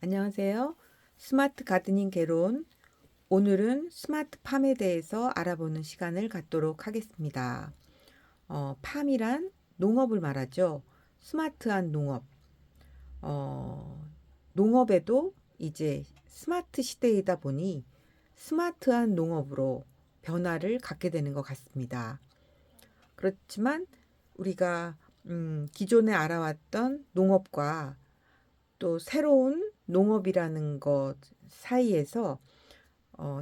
안녕하세요. 스마트 가드닝 개론. 오늘은 스마트팜에 대해서 알아보는 시간을 갖도록 하겠습니다. 팜이란 농업을 말하죠. 스마트한 농업. 어, 농업에도 이제 스마트 시대이다 보니 스마트한 농업으로 변화를 갖게 되는 것 같습니다. 그렇지만 우리가 기존에 알아왔던 농업과 또 새로운 농업이라는 것 사이에서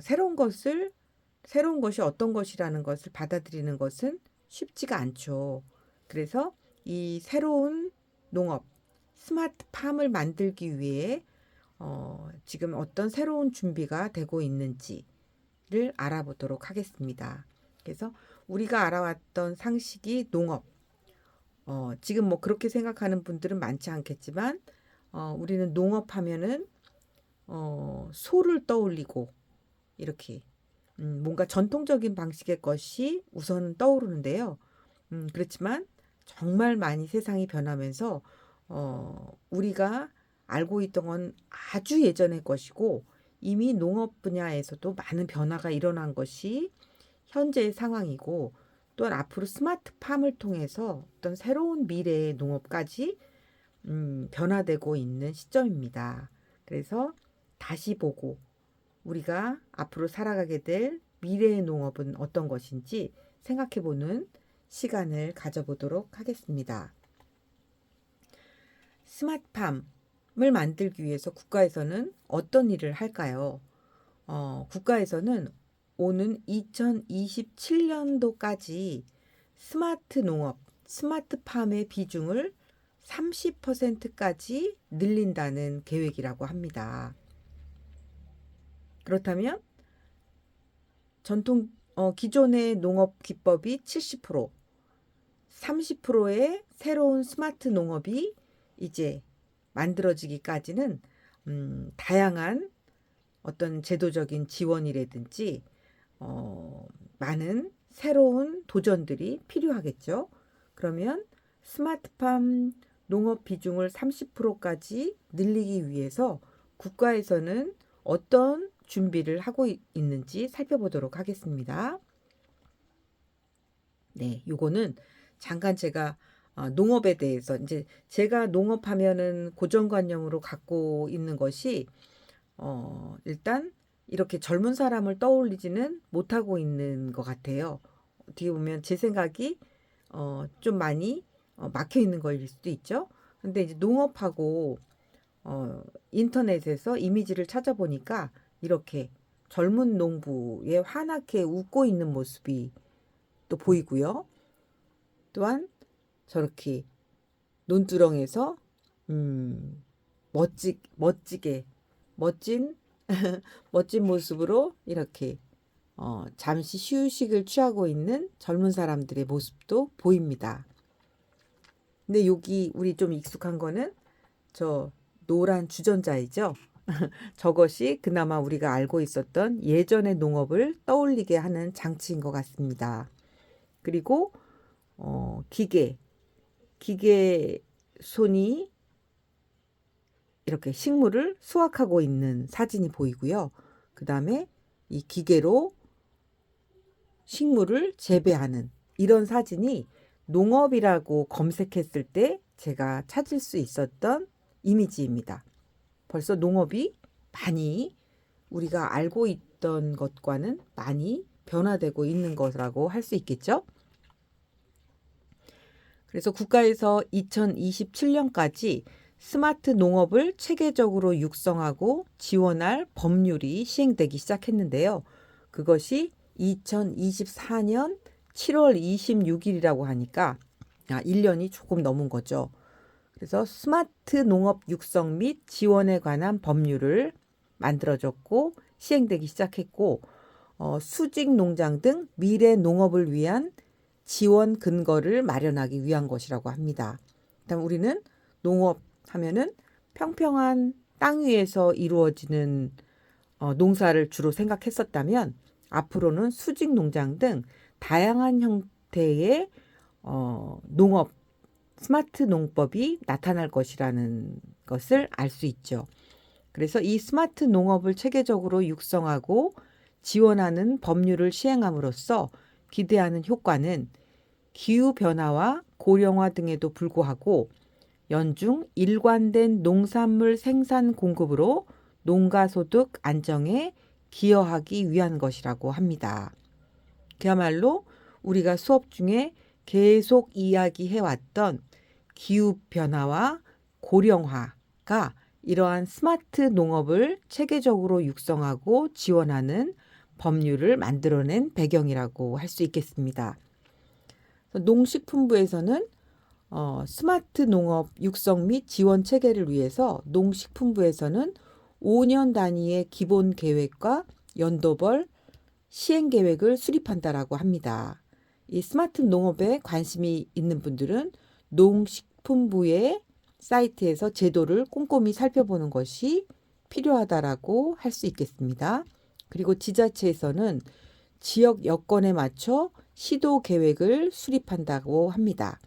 새로운 것이 어떤 것이라는 것을 받아들이는 것은 쉽지가 않죠. 그래서 이 새로운 농업, 스마트팜을 만들기 위해 지금 어떤 새로운 준비가 되고 있는지를 알아보도록 하겠습니다. 그래서 우리가 알아왔던 상식이 농업, 지금 뭐 그렇게 생각하는 분들은 많지 않겠지만, 우리는 농업하면은 소를 떠올리고 이렇게 뭔가 전통적인 방식의 것이 우선 떠오르는데요. 그렇지만 정말 많이 세상이 변하면서 우리가 알고 있던 건 아주 예전의 것이고 이미 농업 분야에서도 많은 변화가 일어난 것이 현재의 상황이고 또한 앞으로 스마트팜을 통해서 어떤 새로운 미래의 농업까지 변화되고 있는 시점입니다. 그래서 다시 보고 우리가 앞으로 살아가게 될 미래의 농업은 어떤 것인지 생각해 보는 시간을 가져보도록 하겠습니다. 스마트팜을 만들기 위해서 국가에서는 어떤 일을 할까요? 국가에서는 오는 2027년도까지 스마트 농업, 스마트팜의 비중을 30%까지 늘린다는 계획이라고 합니다. 그렇다면 기존의 농업 기법이 70%, 30%의 새로운 스마트 농업이 이제 만들어지기까지는 다양한 어떤 제도적인 지원이라든지 많은 새로운 도전들이 필요하겠죠. 그러면 스마트팜 농업 비중을 30%까지 늘리기 위해서 국가에서는 어떤 준비를 하고 있는지 살펴보도록 하겠습니다. 네, 요거는 잠깐 제가 농업에 대해서 이제 제가 농업하면은 고정관념으로 갖고 있는 것이 일단 이렇게 젊은 사람을 떠올리지는 못하고 있는 것 같아요. 어떻게 보면 제 생각이 좀 많이 막혀 있는 거일 수도 있죠. 근데 이제 농업하고 인터넷에서 이미지를 찾아보니까 이렇게 젊은 농부의 환하게 웃고 있는 모습이 또 보이고요. 또한 저렇게 논두렁에서 멋지게 멋진 멋진 모습으로 이렇게 잠시 휴식을 취하고 있는 젊은 사람들의 모습도 보입니다. 근데 여기 우리 좀 익숙한 거는 저 노란 주전자이죠. 저것이 그나마 우리가 알고 있었던 예전의 농업을 떠올리게 하는 장치인 것 같습니다. 그리고 기계 손이 이렇게 식물을 수확하고 있는 사진이 보이고요. 그 다음에 이 기계로 식물을 재배하는 이런 사진이 농업이라고 검색했을 때 제가 찾을 수 있었던 이미지입니다. 벌써 농업이 많이 우리가 알고 있던 것과는 많이 변화되고 있는 것이라고 할 수 있겠죠. 그래서 국가에서 2027년까지 스마트 농업을 체계적으로 육성하고 지원할 법률이 시행되기 시작했는데요. 그것이 2024년 7월 26일이라고 하니까 1년이 조금 넘은 거죠. 그래서 스마트 농업 육성 및 지원에 관한 법률을 만들어졌고 시행되기 시작했고 수직 농장 등 미래 농업을 위한 지원 근거를 마련하기 위한 것이라고 합니다. 그다음 우리는 농업 하면은 평평한 땅 위에서 이루어지는 농사를 주로 생각했었다면 앞으로는 수직 농장 등 다양한 형태의 농업, 스마트 농법이 나타날 것이라는 것을 알 수 있죠. 그래서 이 스마트 농업을 체계적으로 육성하고 지원하는 법률을 시행함으로써 기대하는 효과는 기후변화와 고령화 등에도 불구하고 연중 일관된 농산물 생산 공급으로 농가소득 안정에 기여하기 위한 것이라고 합니다. 그야말로 우리가 수업 중에 계속 이야기해왔던 기후변화와 고령화가 이러한 스마트 농업을 체계적으로 육성하고 지원하는 법률을 만들어낸 배경이라고 할 수 있겠습니다. 농식품부에서는 스마트 농업 육성 및 지원 체계를 위해서 농식품부에서는 5년 단위의 기본 계획과 연도별 시행 계획을 수립한다라고 합니다. 이 스마트 농업에 관심이 있는 분들은 농식품부의 사이트에서 제도를 꼼꼼히 살펴보는 것이 필요하다라고 할 수 있겠습니다. 그리고 지자체에서는 지역 여건에 맞춰 시도 계획을 수립한다고 합니다.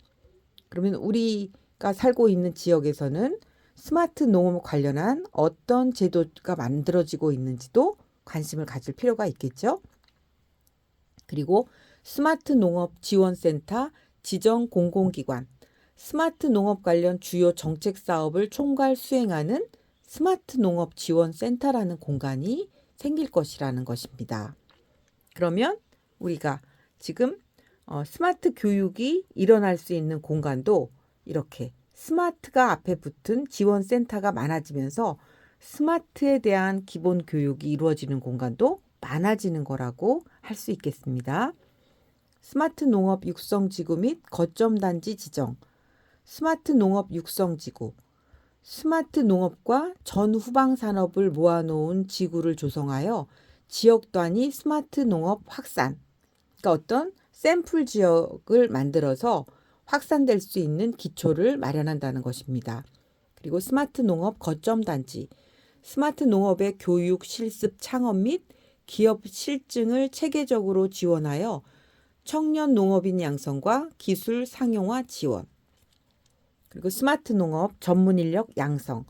그러면 우리가 살고 있는 지역에서는 스마트 농업 관련한 어떤 제도가 만들어지고 있는지도 관심을 가질 필요가 있겠죠. 그리고 스마트 농업 지원센터 지정 공공기관, 스마트 농업 관련 주요 정책 사업을 총괄 수행하는 스마트 농업 지원센터라는 공간이 생길 것이라는 것입니다. 그러면 우리가 지금 스마트 교육이 일어날 수 있는 공간도 이렇게 스마트가 앞에 붙은 지원센터가 많아지면서 스마트에 대한 기본 교육이 이루어지는 공간도 많아지는 거라고 할 수 있겠습니다. 스마트 농업 육성지구 및 거점단지 지정, 스마트 농업 육성지구, 스마트 농업과 전후방 산업을 모아놓은 지구를 조성하여 지역 단위 스마트 농업 확산, 그러니까 어떤 샘플 지역을 만들어서 확산될 수 있는 기초를 마련한다는 것입니다. 그리고 스마트 농업 거점 단지, 스마트 농업의 교육, 실습, 창업 및 기업 실증을 체계적으로 지원하여 청년 농업인 양성과 기술 상용화 지원, 그리고 스마트 농업 전문 인력 양성,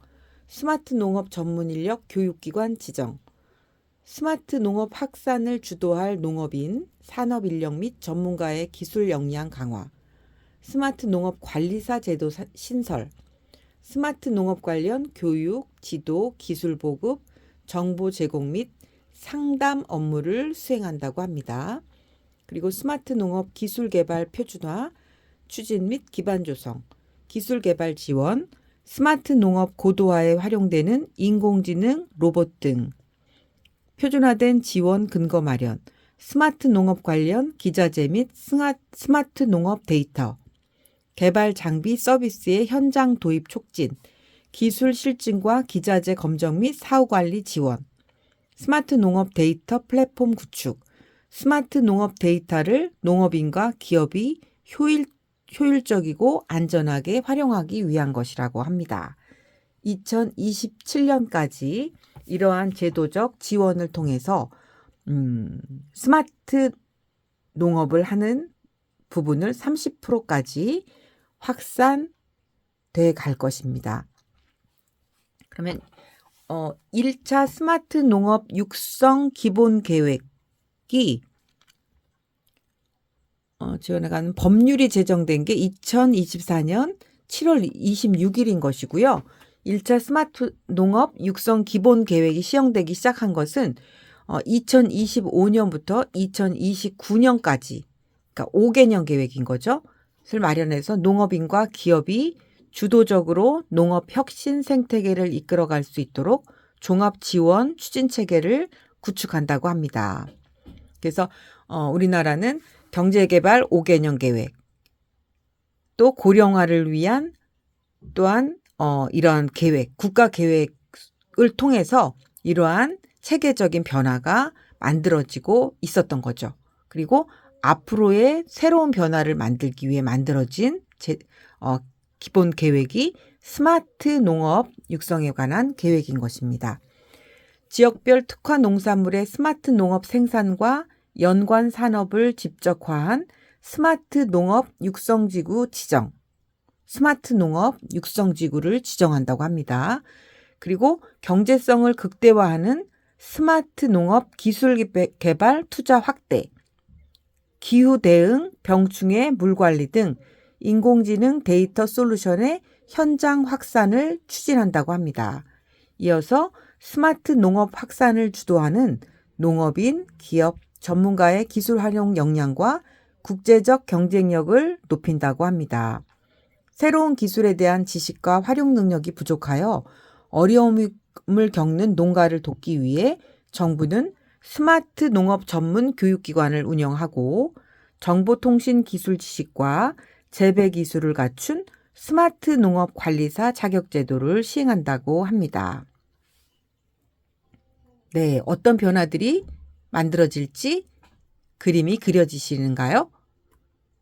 스마트 농업 전문 인력 교육기관 지정, 스마트 농업 확산을 주도할 농업인, 산업 인력 및 전문가의 기술 역량 강화, 스마트 농업 관리사 제도 신설, 스마트 농업 관련 교육, 지도, 기술 보급, 정보 제공 및 상담 업무를 수행한다고 합니다. 그리고 스마트 농업 기술 개발 표준화, 추진 및 기반 조성, 기술 개발 지원, 스마트 농업 고도화에 활용되는 인공지능, 로봇 등 표준화된 지원 근거 마련, 스마트 농업 관련 기자재 및 스마트 농업 데이터, 개발 장비 서비스의 현장 도입 촉진, 기술 실증과 기자재 검정 및 사후 관리 지원, 스마트 농업 데이터 플랫폼 구축, 스마트 농업 데이터를 농업인과 기업이 효율적이고 안전하게 활용하기 위한 것이라고 합니다. 2027년까지 이러한 제도적 지원을 통해서 스마트 농업을 하는 부분을 30%까지 확산돼 갈 것입니다. 그러면 1차 스마트 농업 육성 기본 계획이 지원해가는 법률이 제정된 게 2024년 7월 26일인 것이고요. 1차 스마트 농업 육성 기본 계획이 시행되기 시작한 것은 2025년부터 2029년까지, 그러니까 5개년 계획인 거죠. 를 마련해서 농업인과 기업이 주도적으로 농업 혁신 생태계를 이끌어갈 수 있도록 종합 지원 추진 체계를 구축한다고 합니다. 그래서 우리나라는 경제개발 5개년 계획, 또 고령화를 위한 또한 이러한 계획, 국가 계획을 통해서 이러한 체계적인 변화가 만들어지고 있었던 거죠. 그리고 앞으로의 새로운 변화를 만들기 위해 만들어진 기본 계획이 스마트 농업 육성에 관한 계획인 것입니다. 지역별 특화 농산물의 스마트 농업 생산과 연관 산업을 집적화한 스마트 농업 육성지구 지정, 스마트 농업 육성지구를 지정한다고 합니다. 그리고 경제성을 극대화하는 스마트 농업 기술 개발 투자 확대, 기후 대응, 병충해 물 관리 등 인공지능 데이터 솔루션의 현장 확산을 추진한다고 합니다. 이어서 스마트 농업 확산을 주도하는 농업인, 기업, 전문가의 기술 활용 역량과 국제적 경쟁력을 높인다고 합니다. 새로운 기술에 대한 지식과 활용 능력이 부족하여 어려움을 겪는 농가를 돕기 위해 정부는 스마트 농업 전문 교육기관을 운영하고 정보통신 기술 지식과 재배 기술을 갖춘 스마트 농업 관리사 자격 제도를 시행한다고 합니다. 네, 어떤 변화들이 만들어질지 그림이 그려지시는가요?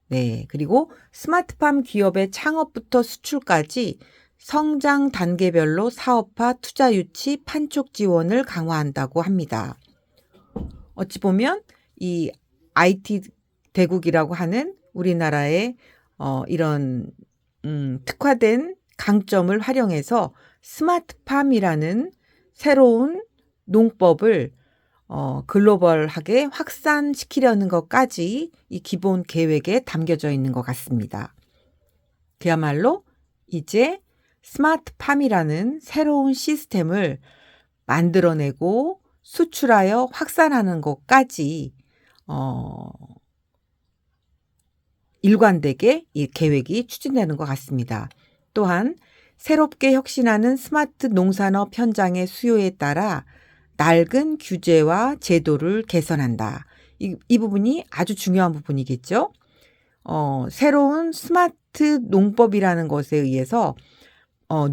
네, 그리고 스마트팜 기업의 창업부터 수출까지 성장 단계별로 사업화, 투자 유치, 판촉 지원을 강화한다고 합니다. 어찌 보면 이 IT 대국이라고 하는 우리나라의 이런 특화된 강점을 활용해서 스마트팜이라는 새로운 농법을 글로벌하게 확산시키려는 것까지 이 기본 계획에 담겨져 있는 것 같습니다. 그야말로 이제 스마트팜이라는 새로운 시스템을 만들어내고 수출하여 확산하는 것까지 일관되게 이 계획이 추진되는 것 같습니다. 또한 새롭게 혁신하는 스마트 농산업 현장의 수요에 따라 낡은 규제와 제도를 개선한다. 이 부분이 아주 중요한 부분이겠죠. 새로운 스마트 농법이라는 것에 의해서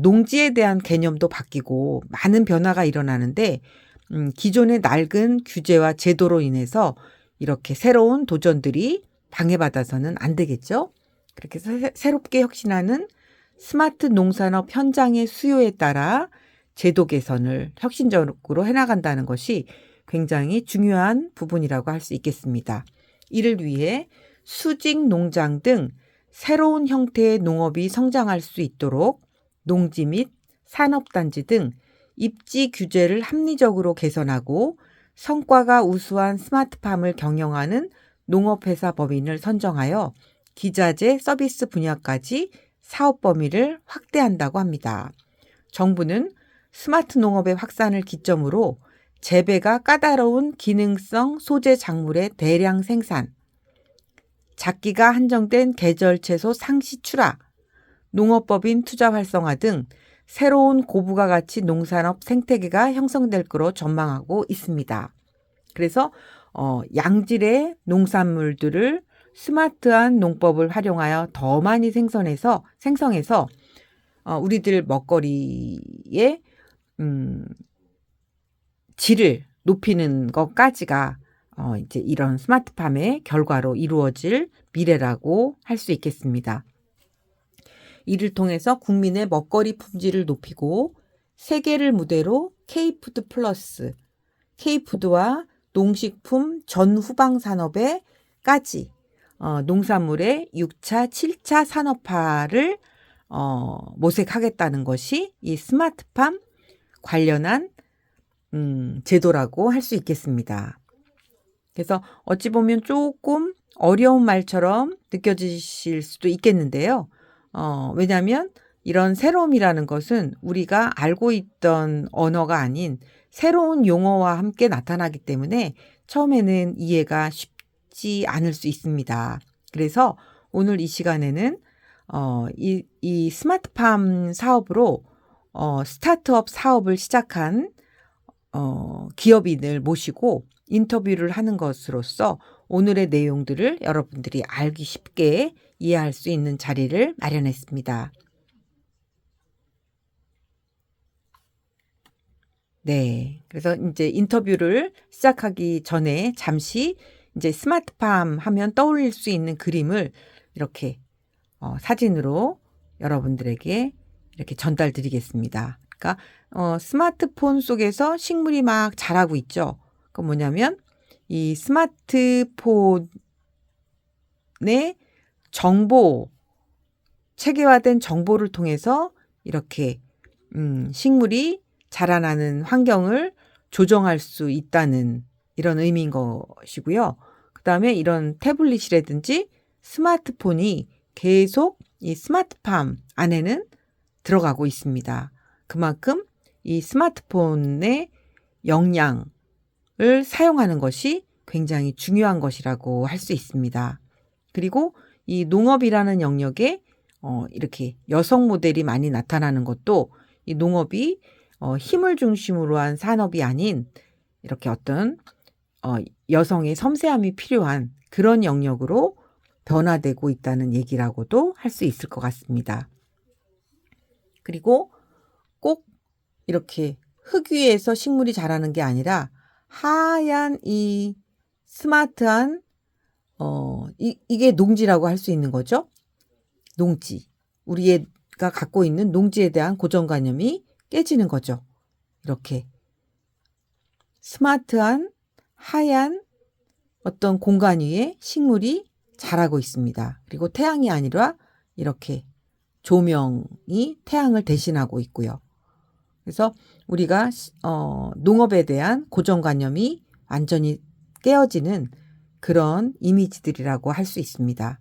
농지에 대한 개념도 바뀌고 많은 변화가 일어나는데 기존의 낡은 규제와 제도로 인해서 이렇게 새로운 도전들이 방해받아서는 안 되겠죠. 그렇게 새롭게 혁신하는 스마트 농산업 현장의 수요에 따라 제도 개선을 혁신적으로 해나간다는 것이 굉장히 중요한 부분이라고 할 수 있겠습니다. 이를 위해 수직 농장 등 새로운 형태의 농업이 성장할 수 있도록 농지 및 산업단지 등 입지 규제를 합리적으로 개선하고 성과가 우수한 스마트팜을 경영하는 농업회사 법인을 선정하여 기자재 서비스 분야까지 사업 범위를 확대한다고 합니다. 정부는 스마트 농업의 확산을 기점으로 재배가 까다로운 기능성 소재 작물의 대량 생산, 작기가 한정된 계절 채소 상시 출하, 농업법인 투자 활성화 등 새로운 고부가 가치 농산업 생태계가 형성될 거로 전망하고 있습니다. 그래서 양질의 농산물들을 스마트한 농법을 활용하여 더 많이 생성해서 우리들 먹거리의 질을 높이는 것까지가 이제 이런 스마트팜의 결과로 이루어질 미래라고 할 수 있겠습니다. 이를 통해서 국민의 먹거리 품질을 높이고 세계를 무대로 K푸드 플러스, K푸드와 농식품 전후방 산업에까지 농산물의 6차, 7차 산업화를 모색하겠다는 것이 이 스마트팜 관련한 제도라고 할 수 있겠습니다. 그래서 어찌 보면 조금 어려운 말처럼 느껴지실 수도 있겠는데요. 왜냐하면 이런 새로움이라는 것은 우리가 알고 있던 언어가 아닌 새로운 용어와 함께 나타나기 때문에 처음에는 이해가 쉽지 않을 수 있습니다. 그래서 오늘 이 시간에는 이 스마트팜 사업으로 스타트업 사업을 시작한 기업인을 모시고 인터뷰를 하는 것으로써 오늘의 내용들을 여러분들이 알기 쉽게 이해할 수 있는 자리를 마련했습니다. 네. 그래서 이제 인터뷰를 시작하기 전에 잠시 이제 스마트팜 하면 떠올릴 수 있는 그림을 이렇게 사진으로 여러분들에게 이렇게 전달 드리겠습니다. 그러니까 스마트폰 속에서 식물이 막 자라고 있죠. 그건 뭐냐면 이 스마트폰의 정보, 체계화된 정보를 통해서 이렇게 식물이 자라나는 환경을 조정할 수 있다는 이런 의미인 것이고요. 그다음에 이런 태블릿이라든지 스마트폰이 계속 이 스마트팜 안에는 들어가고 있습니다. 그만큼 이 스마트폰의 역량을 사용하는 것이 굉장히 중요한 것이라고 할 수 있습니다. 그리고 이 농업이라는 영역에 이렇게 여성 모델이 많이 나타나는 것도 이 농업이 힘을 중심으로 한 산업이 아닌 이렇게 어떤 여성의 섬세함이 필요한 그런 영역으로 변화되고 있다는 얘기라고도 할 수 있을 것 같습니다. 그리고 꼭 이렇게 흙 위에서 식물이 자라는 게 아니라 하얀 이 스마트한 이게 농지라고 할 수 있는 거죠. 농지. 우리가 갖고 있는 농지에 대한 고정관념이 깨지는 거죠. 이렇게 스마트한 하얀 어떤 공간 위에 식물이 자라고 있습니다. 그리고 태양이 아니라 이렇게 조명이 태양을 대신하고 있고요. 그래서 우리가 농업에 대한 고정관념이 완전히 깨어지는 그런 이미지들이라고 할 수 있습니다.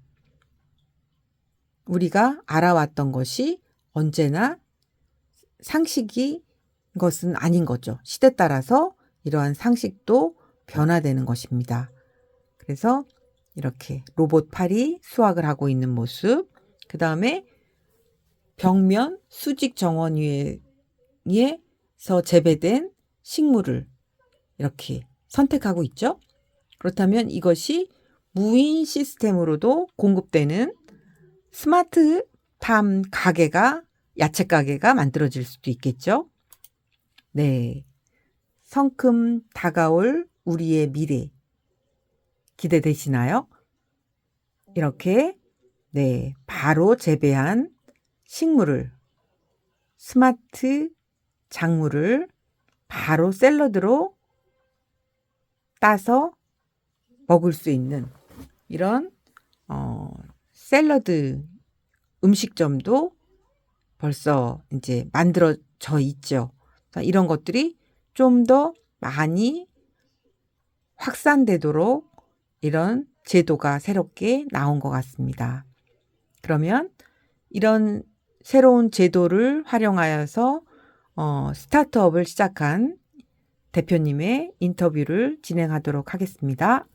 우리가 알아왔던 것이 언제나 상식이 것은 아닌 거죠. 시대 따라서 이러한 상식도 변화되는 것입니다. 그래서 이렇게 로봇 팔이 수확을 하고 있는 모습, 그 다음에 벽면 수직 정원 위에서 재배된 식물을 이렇게 선택하고 있죠. 그렇다면 이것이 무인 시스템으로도 공급되는 스마트팜 가게가, 야채 가게가 만들어질 수도 있겠죠. 네. 성큼 다가올 우리의 미래 기대되시나요? 이렇게 바로 재배한 식물을, 스마트 작물을 바로 샐러드로 따서 먹을 수 있는 이런 샐러드 음식점도 벌써 이제 만들어져 있죠. 이런 것들이 좀 더 많이 확산되도록 이런 제도가 새롭게 나온 것 같습니다. 그러면 이런 새로운 제도를 활용하여서 스타트업을 시작한 대표님의 인터뷰를 진행하도록 하겠습니다.